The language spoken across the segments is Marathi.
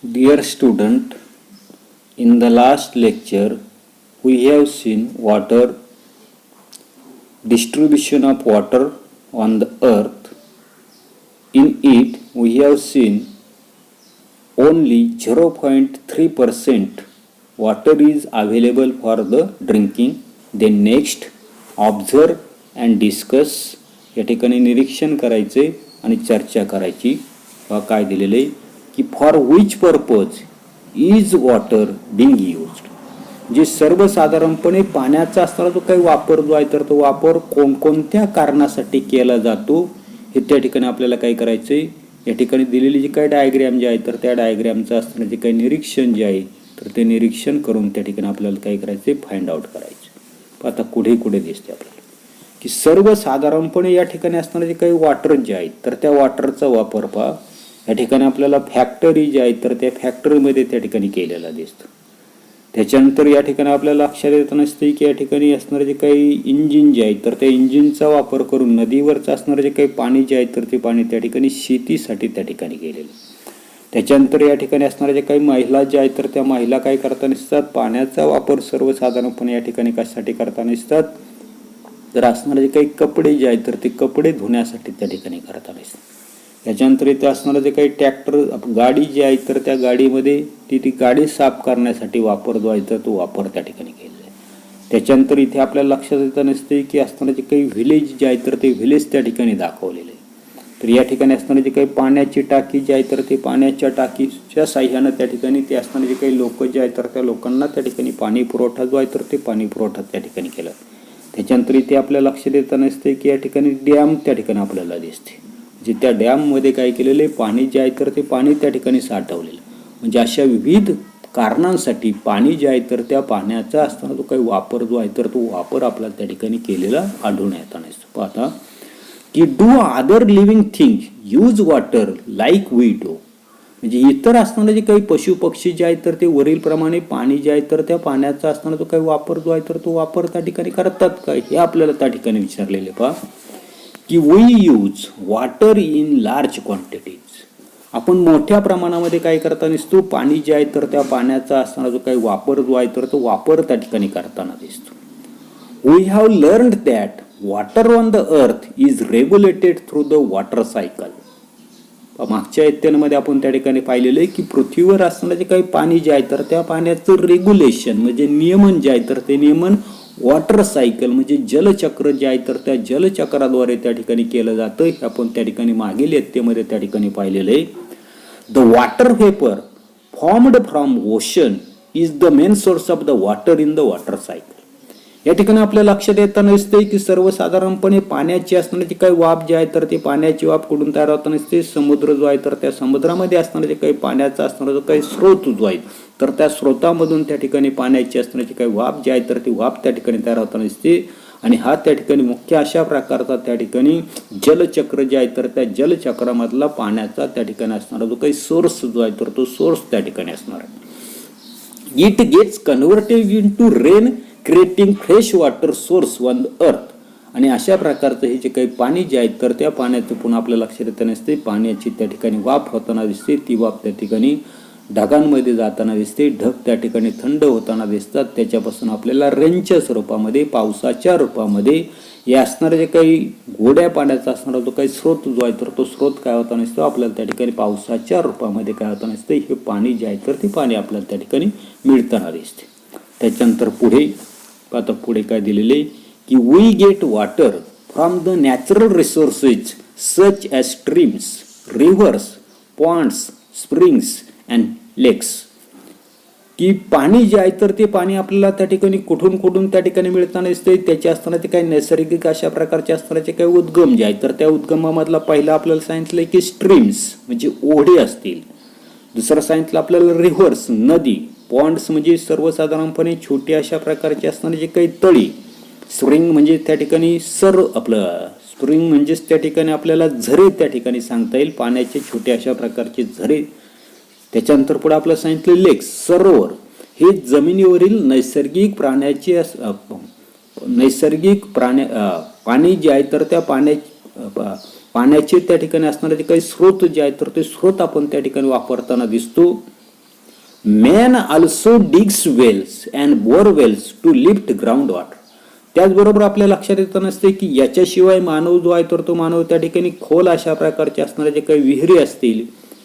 Dear student, in the last lecture we have seen water, distribution of water on the earth. In it we have seen only 0.3% water is available for the drinking. Then next observe and discuss. या ठिकाणी निरीक्षण करायचे आणि चर्चा करायची. काय दिलेले की for which purpose is water being used. जे सर्वसाधारणपणे पाण्याचा असणारा जो काही वापर जो आहे तर तो वापर कोणकोणत्या कारणासाठी केला जातो हे त्या ठिकाणी आपल्याला काय करायचे. या ठिकाणी दिलेली जी काही डायग्रॅम जे आहे तर त्या डायग्रॅमचं असणारं जे काही निरीक्षण जे आहे तर ते निरीक्षण करून त्या ठिकाणी आपल्याला काय करायचे फाइंड आउट करायचे. आता कुठे दिसते आपल्याला की सर्वसाधारणपणे या ठिकाणी असणारे जे काही वॉटर जे आहेत तर त्या वॉटरचा वापर पहा या ठिकाणी आपल्याला फॅक्टरी जे आहेत तर त्या फॅक्टरीमध्ये त्या ठिकाणी केलेला दिसतो. त्याच्यानंतर या ठिकाणी आपल्याला लक्षात येत नसते की या ठिकाणी असणारे जे काही इंजिन जे आहेत तर त्या इंजिनचा वापर करून नदीवरचं असणारं जे काही पाणी जे आहे तर ते पाणी त्या ठिकाणी शेतीसाठी त्या ठिकाणी केलेलं. त्याच्यानंतर या ठिकाणी असणाऱ्या जे काही महिला जे आहेत तर त्या महिला काय करताना दिसतात, पाण्याचा वापर सर्वसाधारणपणे या ठिकाणी कशासाठी करताना दिसतात तर असणारे जे काही कपडे जे आहेत तर ते कपडे धुण्यासाठी त्या ठिकाणी करताना दिसतात. त्याच्यानंतर इथे असणारं जे काही ट्रॅक्टर गाडी जी आहे तर त्या गाडीमध्ये ती गाडी साफ करण्यासाठी वापर जो आहे तर तो वापर त्या ठिकाणी केलेला आहे. त्याच्यानंतर इथे आपल्याला लक्षात येत नसते की असणारे जे काही व्हिलेज जे आहे तर ते व्हिलेज त्या ठिकाणी दाखवलेले आहे. तर या ठिकाणी असणारे जे काही पाण्याची टाकी जी आहे तर ते पाण्याच्या टाकीच्या साह्यानं त्या ठिकाणी ते असणारे जे काही लोक जे आहेत तर त्या लोकांना त्या ठिकाणी पाणी पुरवठा जो आहे तर ते पाणी पुरवठा त्या ठिकाणी केला. त्याच्यानंतर इथे आपल्याला लक्षात येत नसते की या ठिकाणी डॅम त्या ठिकाणी आपल्याला दिसते. म्हणजे त्या डॅममध्ये काय केलेले पाणी जे आहे तर ते पाणी त्या ठिकाणी साठवलेलं. म्हणजे अशा विविध कारणांसाठी पाणी जे आहे तर त्या पाण्याचा असताना जो काही वापर जो आहे तर तो वापर आपल्याला त्या ठिकाणी केलेला आढळून येताना दिसतो. पाहता की do other living things use water like we do. म्हणजे इतर असणारे जे काही पशु पक्षी जे आहेत तर ते वरील प्रमाणे पाणी जे आहे तर त्या पाण्याचा असणारा जो काही वापर जो आहे तर तो वापर त्या ठिकाणी करतात का हे आपल्याला त्या ठिकाणी विचारलेले. पहा की we use water in large quantities. आपण मोठ्या प्रमाणामध्ये काय करताना दिसतो, पाणी जे आहे तर त्या पाण्याचा असणारा जो काही वापर जो आहे तर तो वापर त्या ठिकाणी करताना दिसतो. We have learned that water on the earth is regulated through the water cycle. मागच्या अध्यायामध्ये आपण त्या ठिकाणी पाहिलेलं आहे की पृथ्वीवर असणारं जे काही पाणी जे आहे तर त्या पाण्याचं रेग्युलेशन म्हणजे नियमन जे आहे तर ते नियमन वॉटर सायकल म्हणजे जलचक्र जे आहे तर त्या जलचक्राद्वारे त्या ठिकाणी केलं जातं. हे आपण त्या ठिकाणी मागील अध्यायामध्ये त्या ठिकाणी पाहिलेलं आहे. The water vapour formed from ocean is the main source of the water in the water cycle. या ठिकाणी आपल्या लक्षात येताना दिसते की सर्वसाधारणपणे पाण्याची असणारी काही वाफ जे आहे तर ते पाण्याची वाफ कुठून तयार होताना दिसते, समुद्र जो आहे तर त्या समुद्रामध्ये असणारे जे काही पाण्याचा असणारा जो काही स्रोत जो आहे तर त्या स्रोतामधून त्या ठिकाणी पाण्याची असणारी काही वाफ जी आहे तर ती वाफ त्या ठिकाणी तयार होताना दिसते. आणि हा त्या ठिकाणी मुख्य अशा प्रकारचा त्या ठिकाणी जलचक्र जे आहे तर त्या जलचक्रामधला पाण्याचा त्या ठिकाणी असणारा जो काही सोर्स जो आहे तर तो सोर्स त्या ठिकाणी असणार आहे. It gets converted into rain creating fresh water source on the earth. आणि अशा प्रकारचं हे जे काही पाणी जे आहे तर त्या पाण्याचं पुन्हा आपल्या लक्षात येताना दिसते पाण्याची त्या ठिकाणी वाफ होताना दिसते. ती वाफ त्या ठिकाणी ढगांमध्ये जाताना दिसते. ढग त्या ठिकाणी थंड होताना दिसतात. त्याच्यापासून आपल्याला रेनच्या स्वरूपामध्ये पावसाच्या रूपामध्ये हे असणारे जे काही गोड्या पाण्याचा असणारा जो काही स्रोत जो आहे तर तो स्रोत काय होताना दिसतो आपल्याला त्या ठिकाणी पावसाच्या रूपामध्ये काय होताना दिसते हे पाणी जे आहे तर ते पाणी आपल्याला त्या ठिकाणी मिळताना दिसते. त्याच्यानंतर पुढे काय दिलेले की we get water from the natural resources such as streams, rivers, ponds, springs and lakes. की पाणी जे आहे तर ते पाणी आपल्याला त्या ठिकाणी कुठून त्या ठिकाणी मिळताना दिसते. त्याचे असताना ते काही नैसर्गिक अशा प्रकारचे असणारे काही उद्गम जे आहे तर त्या उद्गमामधला पहिला आपल्याला सांगितलं की स्ट्रीम्स म्हणजे ओढे असतील. दुसरं सांगितलं आपल्याला रिव्हर्स नदी, पॉन्ड्स म्हणजे सर्वसाधारणपणे छोटे अशा प्रकारचे असणारे जे काही तळी, स्प्रिंग म्हणजे त्या ठिकाणी स्प्रिंग म्हणजेच त्या ठिकाणी आपल्याला झरे त्या ठिकाणी सांगता येईल, पाण्याचे छोटे अशा प्रकारचे झरे. त्याच्यानंतर पुढे आपल्याला सांगितलं लेक्स सरोवर. हे जमिनीवरील नैसर्गिक पाणी जे आहे तर त्या पाण्याचे त्या ठिकाणी असणारे जे काही स्रोत जे आहेत तर ते स्रोत आपण त्या ठिकाणी वापरताना दिसतो. Man also digs wells and borewells to lift ground water. त्याचबरोबर आपल्या लक्षात येतं नसते की याच्याशिवाय मानव जो आहे तर तो मानव त्या ठिकाणी खोल अशा प्रकारचे असणारे जे काही विहिरी असतील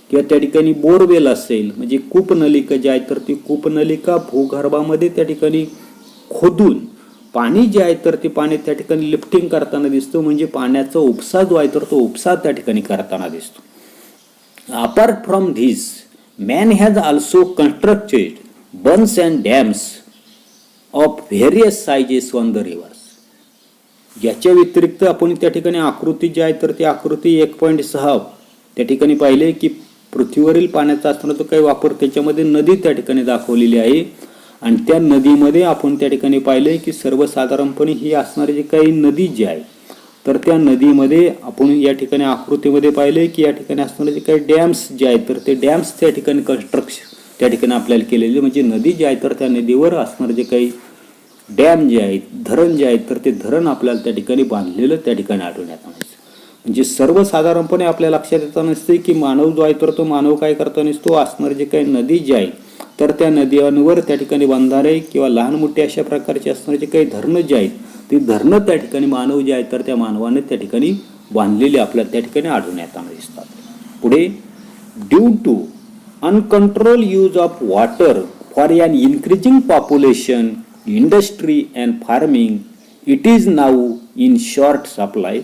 किंवा त्या ठिकाणी बोरवेल असेल म्हणजे कूपनलिका जे आहे तर ती कूपनलिका भूगर्भामध्ये त्या ठिकाणी खोदून पाणी जे आहे तर ते पाणी त्या ठिकाणी लिफ्टिंग करताना दिसतो. म्हणजे पाण्याचा उपसा जो आहे तर तो उपसा त्या ठिकाणी करताना दिसतो. Apart from this man has also constructed Burns and dams of various sizes on the reverse. याच्या व्यतिरिक्त आपण त्या ठिकाणी आकृती जी आहे तर ती आकृती 1.6 त्या ठिकाणी पाहिले की पृथ्वीवरील पाण्याचा असताना तो काही वापर त्याच्यामध्ये नदी त्या ठिकाणी दाखवलेली आहे. आणि त्या नदीमध्ये आपण त्या ठिकाणी पाहिले की सर्वसाधारणपणे ही असणारी जी काही नदी जी आहे तर त्या नदीमध्ये आपण या ठिकाणी आकृतीमध्ये पाहिले की या ठिकाणी असणारे जे काही डॅम्स जे आहेत तर ते डॅम्स त्या ठिकाणी कन्स्ट्रक्शन त्या ठिकाणी आपल्याला केलेले म्हणजे नदी जी आहे तर त्या नदीवर असणारे जे काही डॅम जे आहेत धरण जे आहेत तर ते धरण आपल्याला त्या ठिकाणी बांधलेलं त्या ठिकाणी आढळण्यात आलं. म्हणजे सर्वसाधारणपणे आपल्या लक्षात येतं नसते की मानव जो आहे तर तो मानव काय करतो नसतो असणारे जे काही नदी जी आहे तर त्या नद्यांवर त्या ठिकाणी बंधारे किंवा लहान मोठे अशा प्रकारचे असणारे जे काही धरणं जे आहेत ती धरणं त्या ठिकाणी मानव जे आहेत तर त्या मानवाने त्या ठिकाणी बांधलेली आपल्याला त्या ठिकाणी आढळण्यात आले दिसतात. पुढे due to uncontrol use of water for an increasing population industry and farming it is now in short supply.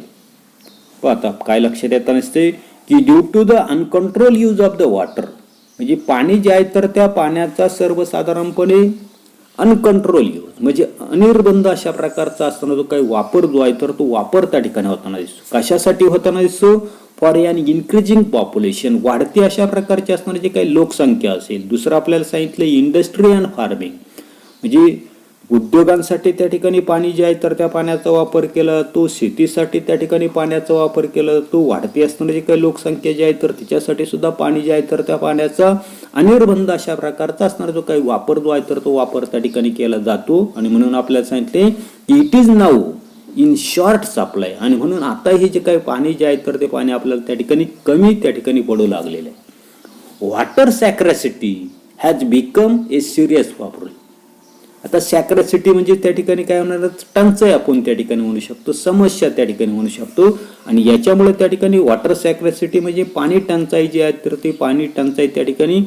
आता काय लक्षात येतं नसते की due to the uncontrol use of the water म्हणजे पाणी जे आहे तर त्या पाण्याचा सर्वसाधारणपणे अनकंट्रोल यूज म्हणजे अनिर्बंध अशा प्रकारचा असताना जो काही वापर जो आहे तर तो वापर त्या ठिकाणी होताना दिसतो. कशासाठी होताना दिसतो? फॉर एन इन्क्रीजिंग पॉप्युलेशन वाढती अशा प्रकारची असणारी जे काही लोकसंख्या असेल. दुसरं आपल्याला सांगितलं इंडस्ट्री अँड फार्मिंग म्हणजे उद्योगांसाठी त्या ठिकाणी पाणी जे आहे तर त्या पाण्याचा वापर केला तो शेतीसाठी त्या ठिकाणी पाण्याचा वापर केला तो वाढती असणारी जी काही लोकसंख्या जी आहे तर तिच्यासाठी सुद्धा पाणी जे आहे तर त्या पाण्याचा अनिर्बंध अशा प्रकारचा असणारा जो काही वापर जो आहे तर तो वापर त्या ठिकाणी केला जातो. आणि म्हणून आपल्याला सांगितले की it is now in short supply आणि म्हणून आता हे जे काही पाणी जे आहे तर ते पाणी आपल्याला त्या ठिकाणी कमी त्या ठिकाणी पडू लागलेलं आहे. Water scarcity has become a serious problem. आता सॅक्रॅसिटी म्हणजे त्या ठिकाणी काय होणार टंचाई आपण त्या ठिकाणी म्हणू शकतो समस्या त्या ठिकाणी म्हणू शकतो. आणि याच्यामुळे त्या ठिकाणी वॉटर सॅक्रॅसिटी म्हणजे पाणी टंचाई जी आहे तर ती पाणी टंचाई त्या ठिकाणी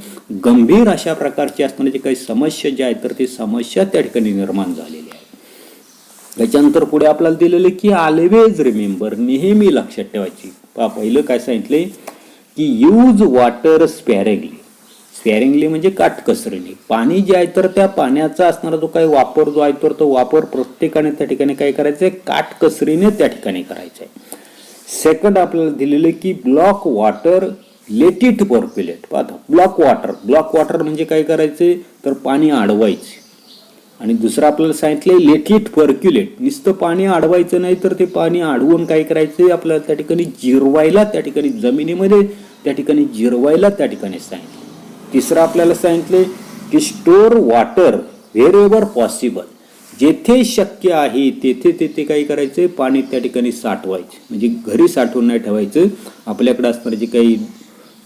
गंभीर अशा प्रकारची असणारी काही समस्या जी आहे तर ती समस्या त्या ठिकाणी निर्माण झालेली आहे. त्याच्यानंतर पुढे आपल्याला दिलेलं की ऑलवेज रिमेंबर नेहमी लक्षात ठेवायची. पहिलं काय सांगितले की यूज वॉटर स्पॅरिंगली. स्पॅरिंगली म्हणजे काटकसरीने पाणी जे आहे तर त्या पाण्याचा असणारा जो काही वापर जो आहे तर तो वापर प्रत्येकाने त्या ठिकाणी काय करायचं आहे काटकसरीने त्या ठिकाणी करायचं आहे. सेकंड आपल्याला दिलेलं की block water let it percolate. पाहता ब्लॉक वॉटर म्हणजे काय करायचे तर पाणी अडवायचे. आणि दुसरं आपल्याला सांगितलं लेट इट पर्क्युलेट नुसतं पाणी अडवायचं नाही तर ते पाणी अडवून काय करायचं आपल्याला त्या ठिकाणी जिरवायला त्या ठिकाणी जमिनीमध्ये त्या ठिकाणी जिरवायला त्या ठिकाणी सांगितलं. तिसरं आपल्याला सांगितले की स्टोर वॉटर व्हेरेवर पॉसिबल. जेथे शक्य आहे तेथे काय करायचे पाणी त्या ठिकाणी साठवायचे म्हणजे घरी साठवून नाही ठेवायचं. आपल्याकडे असणारे जे काही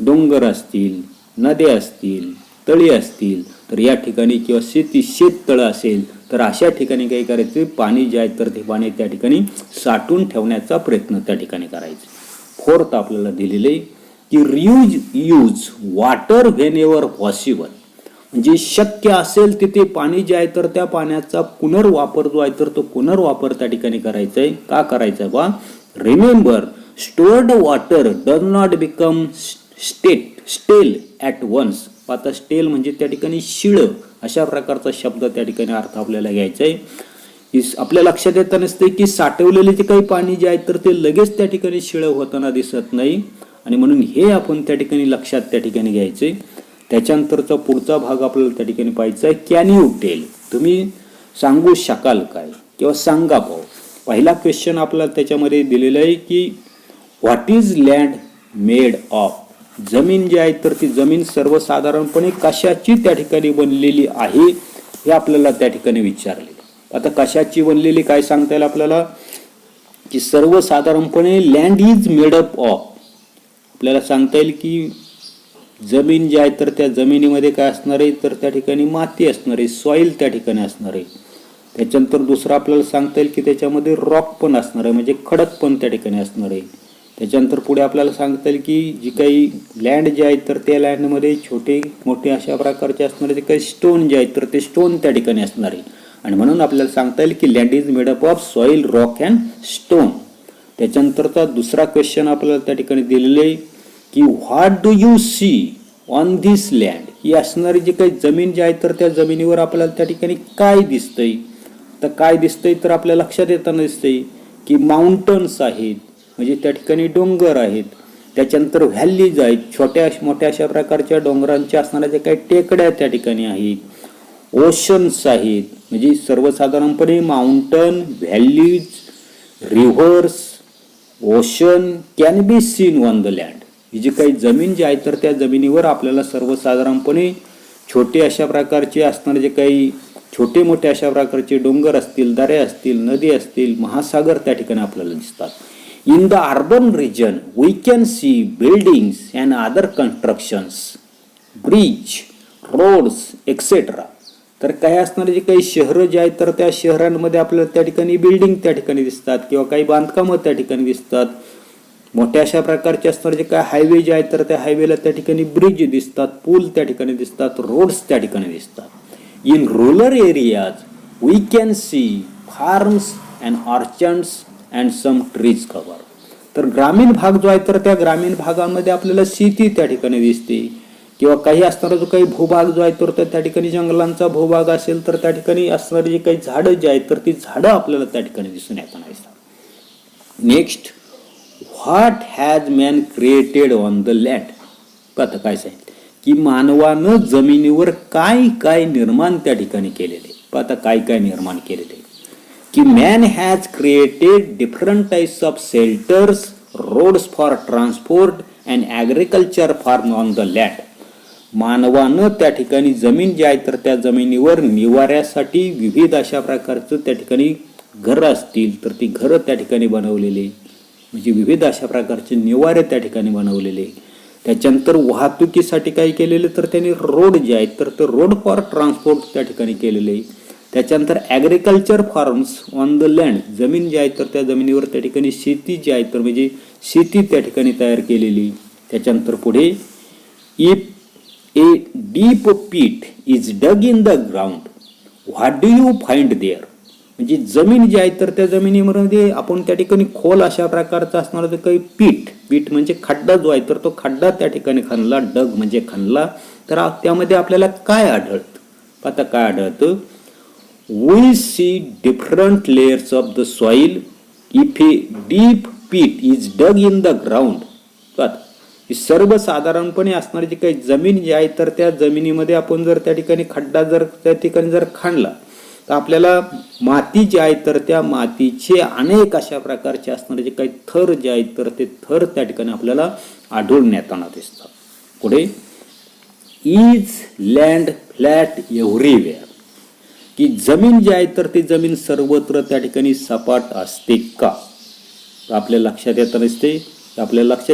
डोंगर असतील नद्या असतील तळी असतील तर या ठिकाणी किंवा शेततळं असेल तर अशा ठिकाणी काय करायचं पाणी जे आहे तर ते पाणी त्या ठिकाणी साठवून ठेवण्याचा प्रयत्न त्या ठिकाणी करायचा. फोर्थ आपल्याला दिलेले की use water when ever possible म्हणजे शक्य असेल तिथे पाणी जे आहे तर त्या पाण्याचा पुनर्वापर जो आहे तर तो पुनर्वापर त्या ठिकाणी करायचा आहे. का करायचा आहे बा remember stored water does not become स्टेल ॲट वन्स. आता स्टेल म्हणजे त्या ठिकाणी शिळ अशा प्रकारचा शब्द त्या ठिकाणी अर्थ आपल्याला घ्यायचा आहे. आपल्या लक्षात येत नसते की साठवलेले जे काही पाणी जे आहे तर ते लगेच त्या ठिकाणी शिळ होताना दिसत नाही आणि म्हणून हे आपण त्या ठिकाणी लक्षात त्या ठिकाणी घ्यायचे. त्याच्यानंतरचा पुढचा भाग आपल्याला त्या ठिकाणी पाहायचा आहे कॅन यू टेल. तुम्ही सांगू शकाल काय किंवा सांगा पाहू. पहिला क्वेश्चन आपल्याला त्याच्यामध्ये दिलेला आहे की what is land made of. जमीन जी आहे तर ती जमीन सर्वसाधारणपणे कशाची त्या ठिकाणी बनलेली आहे हे आपल्याला त्या ठिकाणी विचारले. आता कशाची बनलेली काय सांगता येईल आपल्याला की सर्वसाधारणपणे land is made up of. आपल्याला सांगता येईल की जमीन जी आहे तर त्या जमिनीमध्ये काय असणार आहे, तर त्या ठिकाणी माती असणार आहे, सॉईल त्या ठिकाणी असणार आहे. त्याच्यानंतर दुसरं आपल्याला सांगता येईल की त्याच्यामध्ये रॉक पण असणार आहे, म्हणजे खडक पण त्या ठिकाणी असणार आहे. त्याच्यानंतर पुढे आपल्याला सांगता येईल की जी काही लँड जे आहे तर त्या लँडमध्ये छोटे मोठे अशा प्रकारचे असणारे जे काही स्टोन जे आहेत तर ते स्टोन त्या ठिकाणी असणार आहे. आणि म्हणून आपल्याला सांगता येईल की land is made up of soil, rock and stone. त्याच्यानंतरचा दुसरा क्वेश्चन आपल्याला त्या ठिकाणी दिलेले आहे की what do you see on this land. ही असणारी जी काही जमीन जी आहे तर त्या जमिनीवर आपल्याला त्या ठिकाणी काय दिसतंय, तर काय दिसतंय तर आपल्या लक्षात येताना दिसतंय की माउंटन्स आहेत, म्हणजे त्या ठिकाणी डोंगर आहेत. त्याच्यानंतर व्हॅलीज आहेत, छोट्या मोठ्या अशा प्रकारच्या डोंगरांच्या असणाऱ्या ज्या काही टेकड्या त्या ठिकाणी आहेत. ओशन्स आहेत, म्हणजे सर्वसाधारणपणे mountain, valleys, rivers, ocean can be seen on the land. ही जी काही जमीन जी आहे तर त्या जमिनीवर आपल्याला सर्वसाधारणपणे छोटे अशा प्रकारचे असणारे जे काही छोटे मोठे अशा प्रकारचे डोंगर असतील, दऱ्या असतील, नदी असतील, महासागर त्या ठिकाणी आपल्याला दिसतात. In the urban region we can see buildings and other constructions, bridge, roads etcetera. तर काय असणारे जे काही शहरं जे आहेत तर त्या शहरांमध्ये आपल्याला त्या ठिकाणी बिल्डिंग त्या ठिकाणी दिसतात किंवा काही बांधकामं त्या ठिकाणी दिसतात. मोठ्या अशा प्रकारचे असणारे जे काय हायवे जे आहेत तर त्या हायवेला त्या ठिकाणी ब्रिज दिसतात, पूल त्या ठिकाणी दिसतात, रोड्स त्या ठिकाणी दिसतात. In rural areas we can see farms and orchards and some trees cover. तर ग्रामीण भाग जो आहे तर त्या ग्रामीण भागामध्ये आपल्याला शेती त्या ठिकाणी दिसते किंवा काही असणारा जो काही भूभाग जो आहे तर त्या ठिकाणी जंगलांचा भूभाग असेल तर त्या ठिकाणी असणारी जे काही झाडं जी आहेत तर ती झाडं आपल्याला त्या ठिकाणी दिसून येताना दिसतात. Next, what has man created on the land. आता काय सांगितलं की मानवानं जमिनीवर काय काय निर्माण त्या ठिकाणी केलेले. आता काय काय निर्माण केलेले की man has created different types of shelters, roads for transport and agriculture farm on the land. मानवानं त्या ठिकाणी जमीन जी आहे तर त्या जमिनीवर निवाऱ्यासाठी विविध अशा प्रकारचं त्या ठिकाणी घरं असतील तर ती घरं त्या ठिकाणी बनवलेली, म्हणजे विविध अशा प्रकारचे निवारे त्या ठिकाणी बनवलेले. त्याच्यानंतर वाहतुकीसाठी काय केलेले तर त्यांनी रोड जे आहेत तर ते रोड फॉर ट्रान्सपोर्ट त्या ठिकाणी केलेले. त्याच्यानंतर agriculture farms on the land, जमीन जी आहे तर त्या जमिनीवर त्या ठिकाणी शेती जी आहे तर म्हणजे शेती त्या ठिकाणी तयार केलेली. त्याच्यानंतर पुढे if a deep pit is dug in the ground what do you find their. म्हणजे जमीन जी आहे तर त्या जमिनीमध्ये आपण त्या ठिकाणी खोल अशा प्रकारचा असणारा जो काही पीठ म्हणजे खड्डा जो आहे तर तो खड्डा त्या ठिकाणी खणला, डग म्हणजे खणला, तर त्यामध्ये आपल्याला काय आढळतं. आता काय आढळतं, we see different layers of the soil if a deep pit is dug in the ground. सर्वसाधारणपणे असणारी जी काही जमीन जी आहे तर त्या जमिनीमध्ये आपण जर त्या ठिकाणी खड्डा जर त्या ठिकाणी जर खणला तर आपल्याला माती जी आहे तर त्या मातीचे अनेक अशा प्रकारचे असणारे जे काही थर जे आहेत तर ते थर त्या ठिकाणी आपल्याला आढळून येताना दिसतात. पुढे इज लँड फ्लॅट एव्हरीवेअर. की जमीन जी आहे तर ती जमीन सर्वत्र त्या ठिकाणी सपाट असते का. आपल्या लक्षात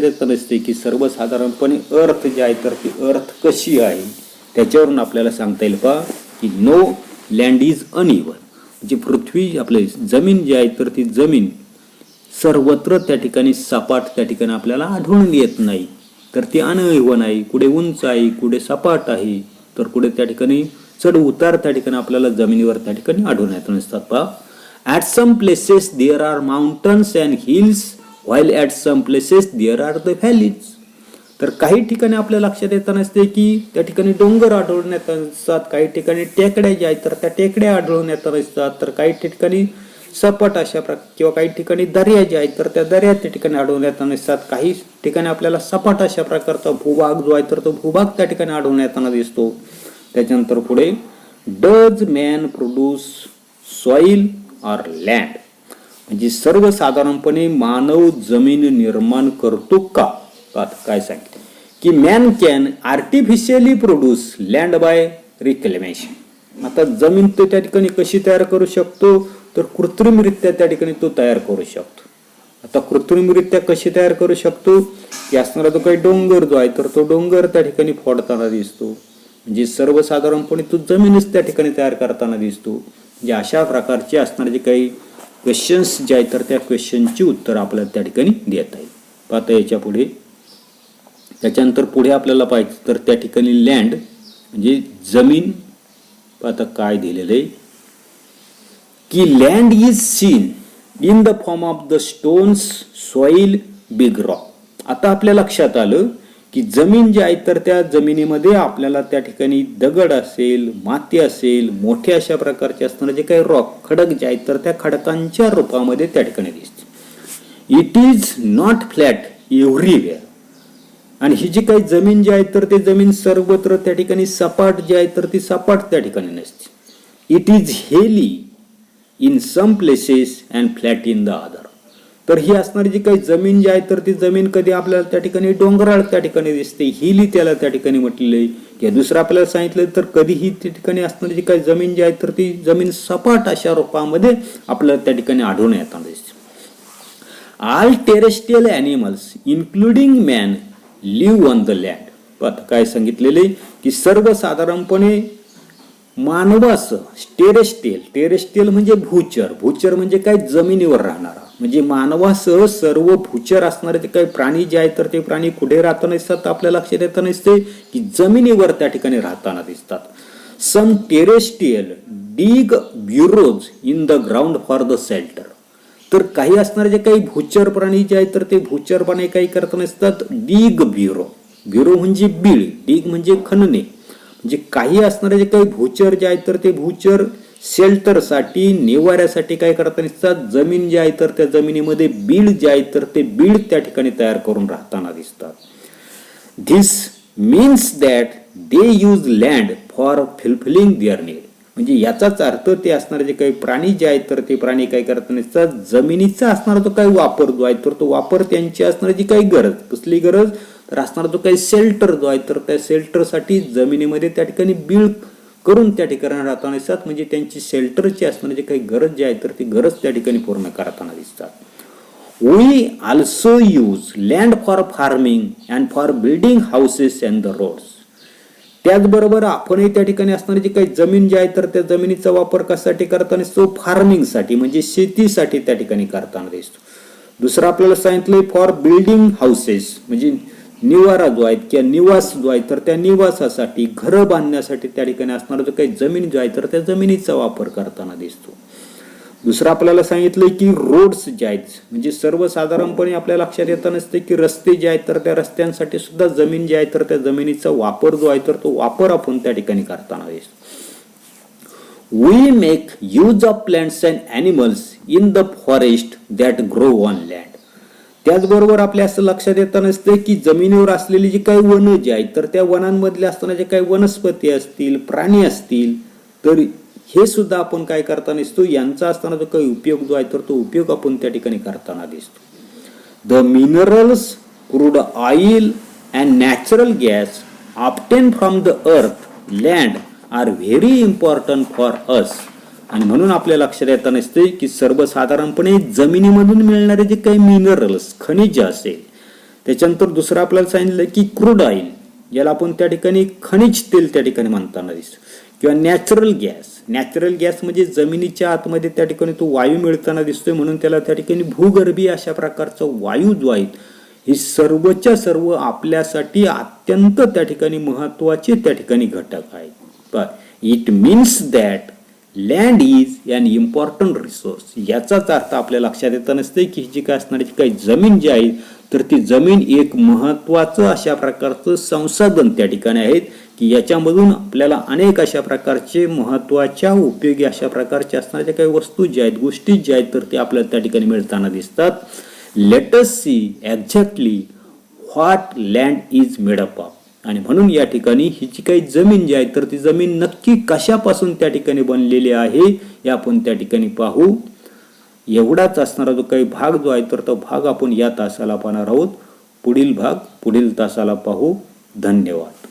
येत नसते की सर्वसाधारणपणे अर्थ जी आहे तर ती अर्थ कशी आहे. त्याच्यावरून आपल्याला सांगता येईल पहा की नो लँड इज अनइवन. जी पृथ्वी आपली जमीन जी आहे तर ती जमीन सर्वत्र त्या ठिकाणी सपाट त्या ठिकाणी आपल्याला आढळून येत नाही, तर ती अनइवन आहे. कुठे उंच आहे, कुठे सपाट आहे, तर कुठे त्या ठिकाणी चढ उतार त्या ठिकाणी आपल्याला जमिनीवर त्या ठिकाणी आढळून येत नसतात. पहा, at some places there are mountains and hills while at some places there are the valleys. तर काही ठिकाणी आपल्या लक्षात येत नसते की त्या ठिकाणी डोंगर आढळून येत नसतात, काही ठिकाणी टेकड्या ज्या आहेत तर त्या टेकड्या आढळून येत नसतात, तर काही ठिकाणी सपाट अशा किंवा काही ठिकाणी दर्या ज्या आहेत तर त्या दर्या त्या ठिकाणी आढळून येत नसतात. काही ठिकाणी आपल्याला सपाट अशा प्रकारचा भूभाग जो आहे तर तो भूभाग त्या ठिकाणी आढळून येताना दिसतो. त्याच्यानंतर पुढे does man produce soil or land. म्हणजे सर्वसाधारणपणे मानव जमीन निर्माण करतो का. काय सांगितलं की man can artificially produce land by reclamation. आता जमीन तो त्या ठिकाणी कशी तयार करू शकतो तर कृत्रिमरित्या त्या ठिकाणी तो तयार करू शकतो. आता कृत्रिमरित्या कशी तयार करू शकतो की असणारा जो काही डोंगर जो आहे तर तो डोंगर त्या ठिकाणी फोडताना दिसतो, म्हणजे सर्वसाधारणपणे तो जमीनच त्या ठिकाणी तयार करताना दिसतो. म्हणजे अशा प्रकारचे असणारे जे काही क्वेश्चन्स जे आहेत तर त्या क्वेश्चनची उत्तर आपल्याला त्या ठिकाणी देता येईल. पाहता याच्या पुढे त्याच्यानंतर पुढे आपल्याला पाहिजे तर त्या ठिकाणी लँड म्हणजे जमीन. पाहता काय दिलेलं आहे की land is seen in the form of the stones, soil, big rock. आता आपल्या लक्षात आलं की जमीन जी आहे तर त्या जमिनीमध्ये आपल्याला त्या ठिकाणी दगड असेल, माती असेल, मोठे अशा प्रकारचे असणारे जे काही रॉक खडक जे आहेत तर त्या खडकांच्या रूपामध्ये त्या ठिकाणी दिसते. It is not flat everywhere. आणि ही जी काही जमीन जी आहे तर ते जमीन सर्वत्र त्या ठिकाणी सपाट जी आहे तर ती सपाट त्या ठिकाणी नसते. It is hilly in some places and flat in the other. तर ही असणारी जी काही जमीन जी आहे तर ती जमीन कधी आपल्याला त्या ठिकाणी डोंगराळ त्या ठिकाणी दिसते, हिली त्याला त्या ठिकाणी म्हटलेलं आहे. किंवा दुसरं आपल्याला सांगितलं तर कधीही त्या ठिकाणी असणारी जी काही जमीन जी आहे तर ती जमीन सपाट अशा रूपामध्ये आपल्याला त्या ठिकाणी आढळून येताना दिसते. All terrestrial animals including man live on the land. पाहता काय सांगितलेले की सर्वसाधारणपणे मानवासह टेरेस्ट्रियल म्हणजे भूचर, भूचर म्हणजे काय जमिनीवर राहणारा, म्हणजे मानवासह सर्व भूचर असणारे ते काही प्राणी जे आहेत तर ते प्राणी कुठे राहताना दिसतात आपल्या लक्षात येताना दिसते की जमिनीवर त्या ठिकाणी राहताना दिसतात. Some terrestrial dig burrows in the ground for the shelter. तर काही असणारे जे काही भूचर प्राणी जे आहेत तर ते भूचर प्राणी काही करताना दिसतात डिग ब्युरो. ब्युरो म्हणजे बीळ, डिग म्हणजे खणणे. म्हणजे काही असणारे जे काही भूचर जे आहेत तर ते भूचर शेल्टरसाठी, निवाऱ्यासाठी काय करताना दिसतात, जमीन जी आहे तर त्या जमिनीमध्ये बीड जे आहे तर ते बीड त्या ठिकाणी तयार करून राहताना दिसतात. This means that they use land for fulfilling their need. म्हणजे याचाच अर्थ ते असणारे जे काही प्राणी जे आहेत तर ते प्राणी काय करताना दिसतात, जमिनीचा असणारा जो काही वापर जो आहे तर तो वापर त्यांची असणारी जी काही गरज, कसली गरज तर असणारा जो काही शेल्टर जो आहे तर त्या शेल्टरसाठी जमिनीमध्ये त्या ठिकाणी बीळ करून त्या ठिकाणी राहताना दिसतात. म्हणजे त्यांची शेल्टरची असणारी जे काही गरज जी आहे तर ती गरज त्या ठिकाणी पूर्ण करताना दिसतात. We also use land for farming and for building houses and the roads. त्याचबरोबर आपणही त्या ठिकाणी असणारी जी काही जमीन जी आहे तर त्या जमिनीचा वापर कशासाठी करताना दिसतो, फार्मिंगसाठी म्हणजे शेतीसाठी त्या ठिकाणी करताना दिसतो. दुसरं आपल्याला सांगितलंय फॉर बिल्डिंग हाऊसेस म्हणजे निवारा जो आहे किंवा निवास जो आहे तर त्या निवासासाठी, घरं बांधण्यासाठी त्या ठिकाणी असणारा जो काही जमीन जो आहे तर त्या जमिनीचा वापर करताना दिसतो. दुसरं आपल्याला सांगितलंय की रोड्स जे आहेत म्हणजे सर्वसाधारणपणे आपल्या लक्षात येताना असते की रस्ते जे आहेत तर त्या रस्त्यांसाठी सुद्धा जमीन जी आहे तर त्या जमिनीचा वापर जो आहे तर तो वापर आपण त्या ठिकाणी करताना दिसतो. We make use of plants and animals in the forest that grow on land. त्याचबरोबर आपल्या असं लक्षात येताना असते की जमिनीवर असलेली जी काही वन जी आहेत तर त्या वनांमधले असताना जे काही वनस्पती असतील, प्राणी असतील तर हे सुद्धा आपण काय करताना दिसतो, यांचा असताना जो काही उपयोग जो आहे तर तो उपयोग आपण त्या ठिकाणी करताना दिसतो. The minerals, crude oil and natural gas obtain from the earth land are very important for us. आणि म्हणून आपल्या लक्षात येताना दिसते की सर्वसाधारणपणे जमिनीमधून मिळणारे जे काही मिनरल्स, खनिज असेल, त्याच्यानंतर दुसरं आपल्याला सांगितलं की क्रूड ऑइल, याला आपण त्या ठिकाणी खनिज तेल त्या ठिकाणी म्हणताना दिसतो, किंवा नॅचरल गॅस. नॅचरल गॅस म्हणजे जमिनीच्या आतमध्ये त्या ठिकाणी तो वायू मिळताना दिसतोय म्हणून त्याला त्या ठिकाणी भूगर्भीय अशा प्रकारचा वायू जो आहे हे सर्वच्या सर्व आपल्यासाठी अत्यंत त्या ठिकाणी महत्वाचे त्या ठिकाणी घटक आहेत. It means that land is an important resource. याचाच अर्थ आपल्या लक्षात येताना नसते की जी काय असणारी काही जमीन जी आहे तर ती जमीन एक महत्वाचं अशा प्रकारचं संसाधन त्या ठिकाणी आहेत की याच्यामधून आपल्याला अनेक अशा प्रकारचे महत्वाच्या उपयोगी अशा प्रकारच्या असणाऱ्या काही वस्तू ज्या आहेत, गोष्टी ज्या आहेत तर ते आपल्याला त्या ठिकाणी मिळताना दिसतात. Let us see exactly what land is made up of. आणि म्हणून या ठिकाणी ही जी काही जमीन जी आहे तर ती जमीन नक्की कशापासून त्या ठिकाणी बनलेली आहे हे आपण त्या ठिकाणी पाहू. एवढाच असणारा जो काही भाग जो आहे तर तो भाग आपण या तासाला पाहणार आहोत. पुढील भाग पुढील तासाला पाहू. धन्यवाद.